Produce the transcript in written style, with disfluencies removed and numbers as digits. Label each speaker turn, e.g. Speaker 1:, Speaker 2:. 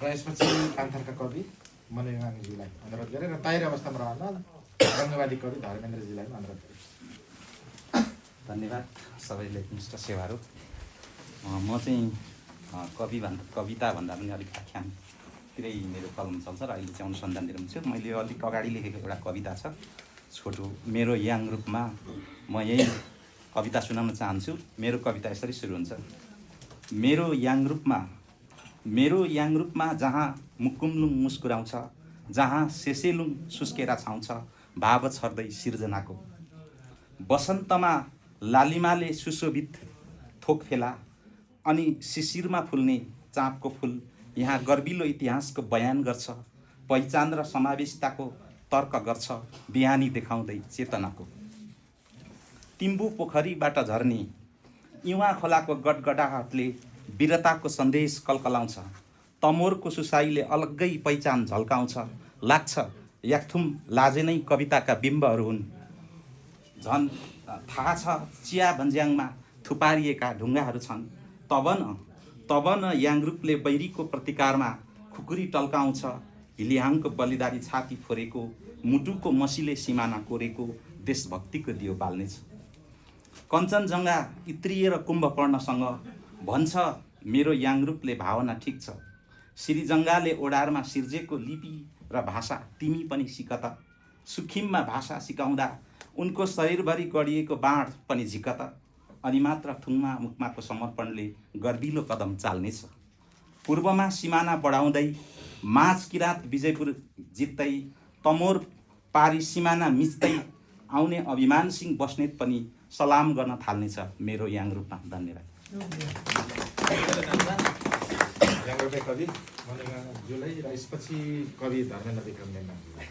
Speaker 1: र यसपछि पान्थरका कवि मनोरञ्जनज्यूलाई अनुरोध गरेँ र तयारी अवस्थामा रहन रङ्गवादी कवि धर्मेन्द्रज्यूलाई पनि अनुरोध गरेँ।
Speaker 2: धन्यवाद सबैले निष्ठ सेवाहरू। म चाहिँ कविता भन्दा पनि अलिक आख्यानतिरै मेरो कलम चल्छ र अहिले चाहिँ अनुसन्धानतिर छु। मैले अलिक अगाडि लेखेको एउटा कविता छ छोटो, मेरो याङ रूपमा। म यही कविता सुनाउन चाहन्छु। मेरो कविता यसरी सुरु हुन्छ। मेरो याङ रूपमा जहाँ मुकुमलुङ मुस्कुराउँछ, जहाँ सेसेलुङ सुस्केरा छाउँछ भाव छर्दै सिर्जनाको। वसन्तमा लालिमाले सुशोभित थोक फेला अनि शिशिरमा फुल्ने चाँपको फुल यहाँ गर्विलो इतिहासको बयान गर्छ, पहिचान र समावेशिताको तर्क गर्छ, बिहानी देखाउँदै चेतनाको। तिम्बु पोखरीबाट झर्ने इवा खोलाको गडगडाहटले वीरताको सन्देश कल्कलाउँछ, तमोरको सुसाईले अलग्गै पहिचान झल्काउँछ, लाग्छ याकथुम लाजे नै कविताका बिम्बहरू हुन्। झन् थाहा छ चिया भन्ज्याङमा थुपारिएका ढुङ्गाहरू छन्, तब न याङरूपले बैरीको प्रतिकारमा खुकुरी टल्काउँछ, हिलिहाङको बलिदारी छाती फोरेको, मुटुको मसीले सिमाना कोरेको देशभक्तिको दियो बाल्नेछ। कञ्चनजङ्घा इत्रिएर कुम्भकर्णसँग भन्छ मेरो याङरूपले भावना ठिक छ, श्रीजङ्गाले ओडारमा सिर्जेको लिपि र भाषा तिमी पनि सिक त, सुखिममा भाषा सिकाउँदा उनको शरीरभरि गडिएको बाँड पनि झिक त, अनि मात्र थुङमा मुखमाको समर्पणले गर्विलो कदम चाल्नेछ। पूर्वमा सिमाना बढाउँदै माझ किराँत विजयपुर जित्दै, तमोर पारी सिमाना मिच्दै आउने अभिमान सिंह बस्नेत पनि सलाम गर्न थाल्नेछ मेरो याङ रूपमा। धन्यवाद।
Speaker 1: याङ रूपे कवि मनोरञ्जनज्यूलाई र यसपछि कवि धर्मेन्द्र विक्रम नेमाज्यूलाई।